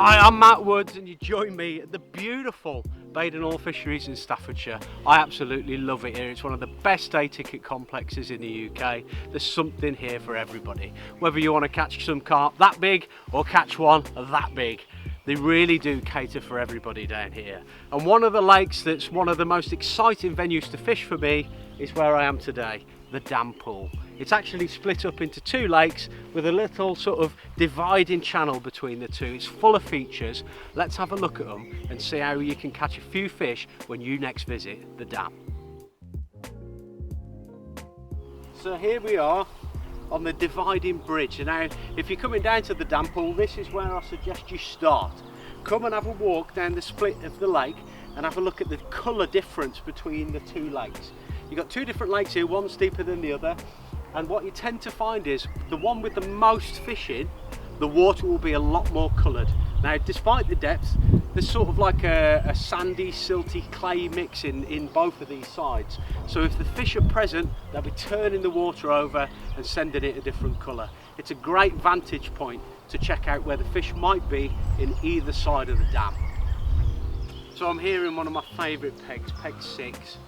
Hi, I'm Matt Woods and you join me at the beautiful Baden Fisheries in Staffordshire. I absolutely love it here. It's one of the best day ticket complexes in the UK. There's something here for everybody. Whether you want to catch some carp that big or catch one that big, they really do cater for everybody down here. And one of the lakes that's one of the most exciting venues to fish for me is where I am today, the dam pool. It's actually split up into two lakes with a little sort of dividing channel between the two. It's full of features. Let's have a look at them and see how you can catch a few fish when you next visit the dam. So here we are on the dividing bridge. And now if you're coming down to the dam pool, this is where I suggest you start. Come and have a walk down the split of the lake and have a look at the colour difference between the two lakes. You've got two different lakes here, one steeper than the other. And what you tend to find is the one with the most fish in, the water will be a lot more coloured. Now, despite the depth, there's sort of like a sandy, silty clay mix in both of these sides. So if the fish are present, they'll be turning the water over and sending it a different colour. It's a great vantage point to check out where the fish might be in either side of the dam. So I'm here in one of my favourite pegs, peg 6.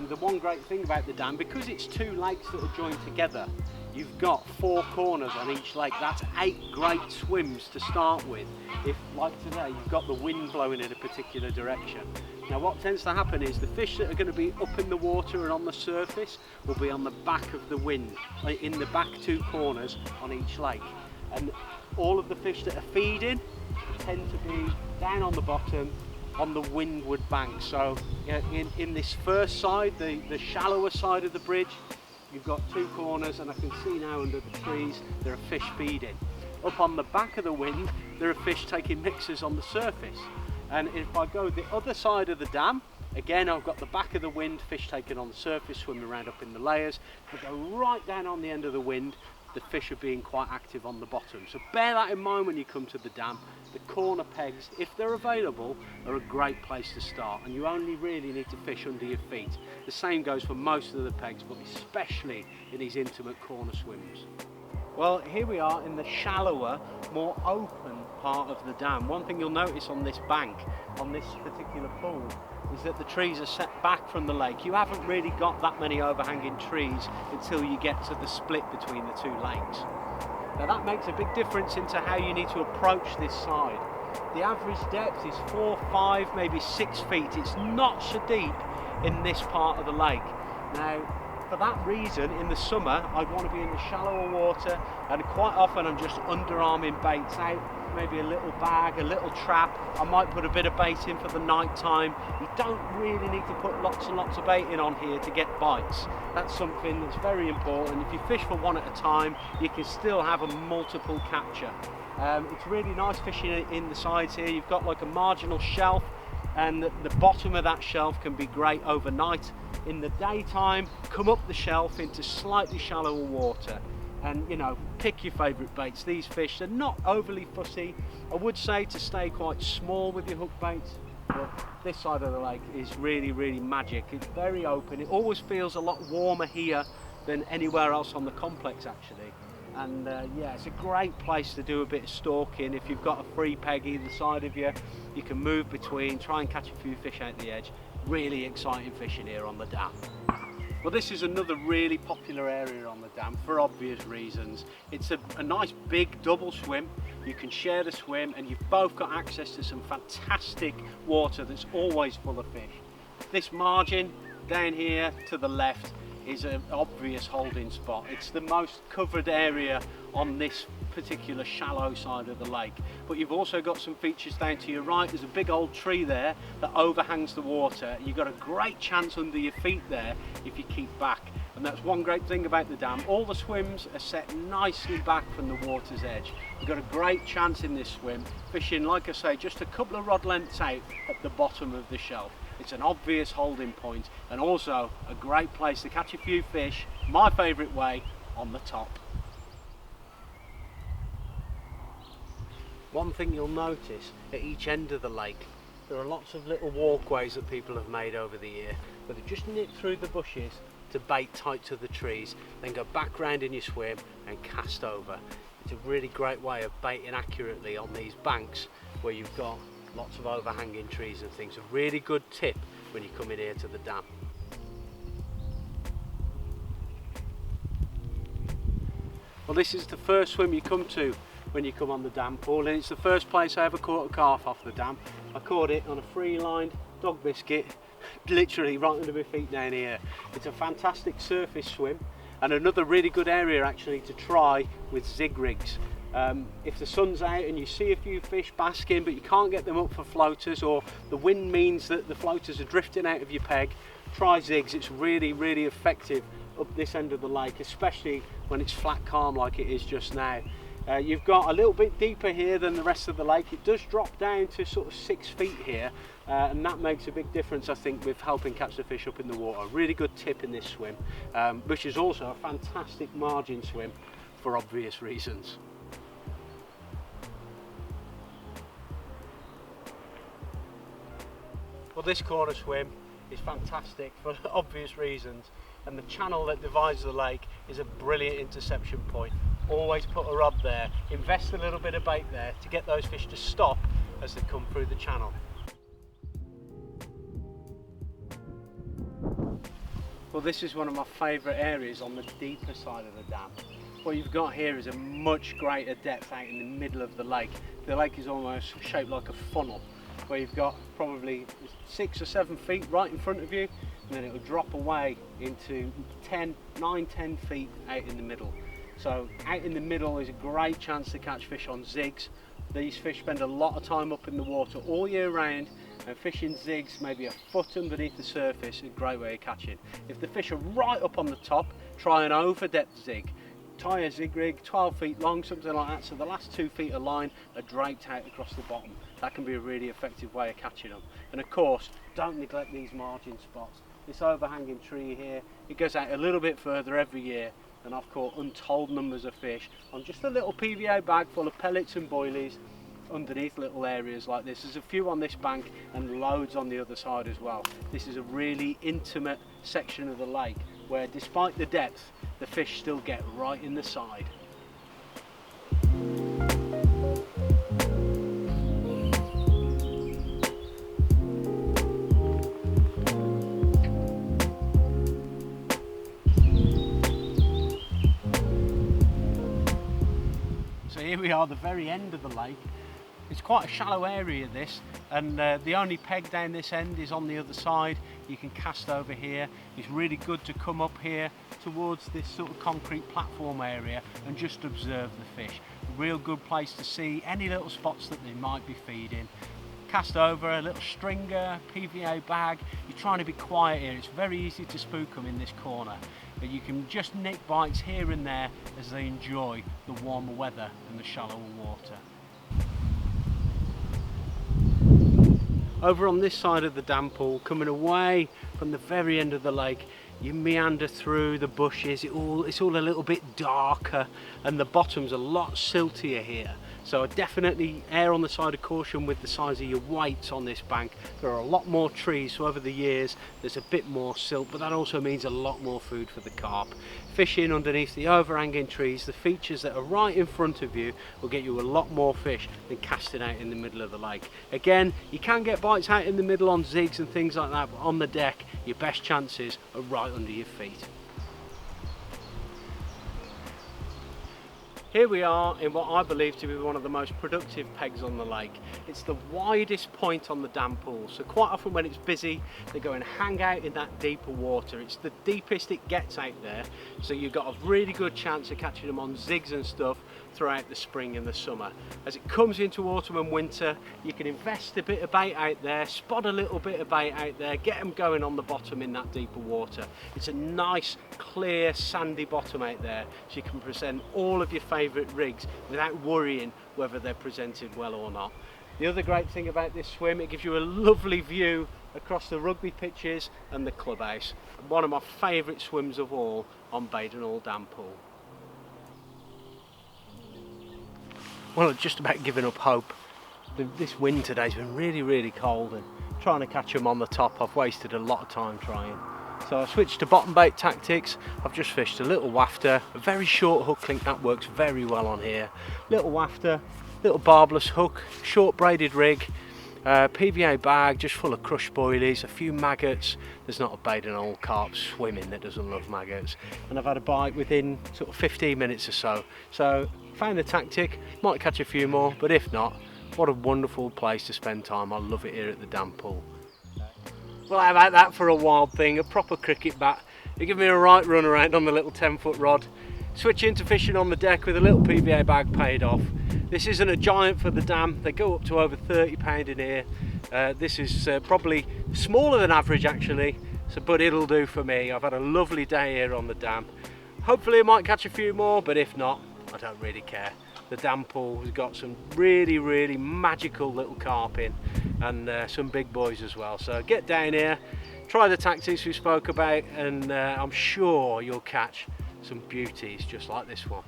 The one great thing about the dam, because it's two lakes that are joined together, you've got 4 corners on each lake. That's 8 great swims to start with. If, like today, you've got the wind blowing in a particular direction. Now what tends to happen is the fish that are going to be up in the water and on the surface will be on the back of the wind, in the back 2 corners on each lake. And all of the fish that are feeding tend to be down on the bottom on the windward bank. So in this first side, the shallower side of the bridge, you've got 2 corners, and I can see now under the trees there are fish feeding. Up on the back of the wind there are fish taking mixes on the surface. And if I go the other side of the dam, again I've got the back of the wind, fish taken on the surface, swimming around up in the layers. If I go right down on the end of the wind, the fish are being quite active on the bottom. So bear that in mind when you come to the dam. The corner pegs, if they're available, are a great place to start, and you only really need to fish under your feet. The same goes for most of the pegs, but especially in these intimate corner swims. Well, here we are in the shallower, more open part of the dam. One thing you'll notice on this bank, on this particular pool, is that the trees are set back from the lake. You haven't really got that many overhanging trees until you get to the split between the two lakes. Now that makes a big difference into how you need to approach this side. The average depth is 4, 5, maybe 6 feet. It's not so deep in this part of the lake. Now, for that reason, in the summer, I'd want to be in the shallower water, and quite often I'm just underarming baits out, maybe a little bag, a little trap. I might put a bit of bait in for the night time. You don't really need to put lots and lots of bait in on here to get bites. That's something that's very important. If you fish for one at a time, you can still have a multiple capture. It's really nice fishing in the sides here. You've got like a marginal shelf, and the bottom of that shelf can be great overnight. In the daytime, come up the shelf into slightly shallower water and, you know, pick your favourite baits. These fish, they're not overly fussy. I would say to stay quite small with your hook baits, but this side of the lake is really, really magic. It's very open. It always feels a lot warmer here than anywhere else on the complex, actually. And yeah, it's a great place to do a bit of stalking. If you've got a free peg either side of you, you can move between, try and catch a few fish out the edge. Really exciting fishing here on the dam. Well, this is another really popular area on the dam for obvious reasons. It's a nice big double swim. You can share the swim, and you've both got access to some fantastic water that's always full of fish. This margin down here to the left is an obvious holding spot. It's the most covered area on this particular shallow side of the lake, but you've also got some features down to your right. There's a big old tree there that overhangs the water. You've got a great chance under your feet there if you keep back, and that's one great thing about the dam. All the swims are set nicely back from the water's edge. You've got a great chance in this swim fishing, like I say, just a couple of rod lengths out at the bottom of the shelf. It's an obvious holding point, and also a great place to catch a few fish, my favourite way, on the top. One thing you'll notice at each end of the lake, there are lots of little walkways that people have made over the year, but they just nip through the bushes to bait tight to the trees, then go back round in your swim and cast over. It's a really great way of baiting accurately on these banks where you've got lots of overhanging trees and things. A really good tip when you come in here to the dam. Well, this is the first swim you come to when you come on the dam pool, and it's the first place I ever caught a carp off the dam. I caught it on a free-lined dog biscuit, literally right under my feet down here. It's a fantastic surface swim and another really good area actually to try with zig rigs. If the sun's out and you see a few fish basking but you can't get them up for floaters, or the wind means that the floaters are drifting out of your peg, try zigs. It's really, really effective up this end of the lake, especially when it's flat calm like it is just now. You've got a little bit deeper here than the rest of the lake. It does drop down to sort of 6 feet here, and that makes a big difference, I think, with helping catch the fish up in the water. A really good tip in this swim, which is also a fantastic margin swim for obvious reasons. Well, this corner swim is fantastic for obvious reasons, and the channel that divides the lake is a brilliant interception point. Always put a rod there, invest a little bit of bait there to get those fish to stop as they come through the channel. Well, this is one of my favourite areas on the deeper side of the dam. What you've got here is a much greater depth out in the middle of the lake. The lake is almost shaped like a funnel, where you've got probably 6 or 7 feet right in front of you, and then it will drop away into 9, 10 feet out in the middle. So out in the middle is a great chance to catch fish on zigs. These fish spend a lot of time up in the water all year round, and fishing zigs maybe a foot underneath the surface is a great way of catching. If the fish are right up on the top, try an over depth zig. Tie a zig rig 12 feet long, something like that, so the last 2 feet of line are draped out across the bottom. That can be a really effective way of catching them. And of course, don't neglect these margin spots. This overhanging tree here, it goes out a little bit further every year, and I've caught untold numbers of fish on just a little PVA bag full of pellets and boilies underneath little areas like this. There's a few on this bank and loads on the other side as well. This is a really intimate section of the lake where, despite the depth, the fish still get right in the side. So here we are, the very end of the lake. It's quite a shallow area this, and the only peg down this end is on the other side. You can cast over here. It's really good to come up here towards this sort of concrete platform area and just observe the fish. A real good place to see any little spots that they might be feeding. Cast over a little stringer, PVA bag. You're trying to be quiet here. It's very easy to spook them in this corner, but you can just nick bites here and there as they enjoy the warmer weather and the shallower water. Over on this side of the dam pool, coming away from the very end of the lake, you meander through the bushes. It's all a little bit darker, and the bottom's a lot siltier here. So I definitely err on the side of caution with the size of your weights on this bank. There are a lot more trees, so over the years there's a bit more silt, but that also means a lot more food for the carp. Fishing underneath the overhanging trees, the features that are right in front of you, will get you a lot more fish than casting out in the middle of the lake. Again, you can get bites out in the middle on zigs and things like that, but on the deck your best chances are right under your feet. Here we are in what I believe to be one of the most productive pegs on the lake. It's the widest point on the dam pool, so quite often when it's busy they go and hang out in that deeper water. It's the deepest it gets out there, so you've got a really good chance of catching them on zigs and stuff throughout the spring and the summer. As it comes into autumn and winter, you can invest a bit of bait out there, spot a little bit of bait out there, get them going on the bottom in that deeper water. It's a nice, clear, sandy bottom out there, so you can present all of your favourite rigs without worrying whether they're presented well or not. The other great thing about this swim, it gives you a lovely view across the rugby pitches and the clubhouse. One of my favourite swims of all on Baden Dam Pool. Well, I've just about given up hope. This wind today's been really, really cold, and trying to catch them on the top, I've wasted a lot of time trying. So I switched to bottom bait tactics. I've just fished a little wafter, a very short hook link that works very well on here. Little wafter, little barbless hook, short braided rig, PVA bag just full of crushed boilies, a few maggots. There's not a Baden old carp swimming that doesn't love maggots. And I've had a bite within sort of 15 minutes or so. So found the tactic, might catch a few more, but if not, what a wonderful place to spend time. I love it here at the dam pool. Well, how about that for a wild thing, a proper cricket bat. They give me a right run around on the little 10-foot rod. Switch into fishing on the deck with a little PVA bag paid off. This isn't a giant for the dam, they go up to over 30 pound in here. This is probably smaller than average actually, but it'll do for me. I've had a lovely day here on the dam. Hopefully I might catch a few more, but if not, I don't really care. The dam pool has got some really magical little carp in, and some big boys as well. So get down here, try the tactics we spoke about, and I'm sure you'll catch some beauties just like this one.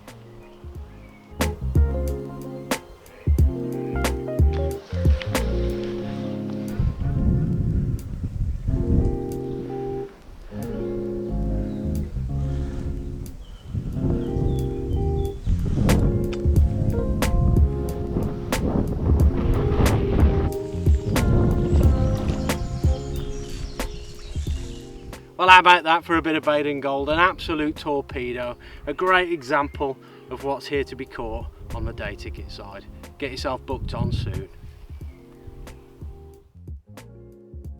Well, how about that for a bit of Baden gold? An absolute torpedo, a great example of what's here to be caught on the day ticket side. Get yourself booked on soon.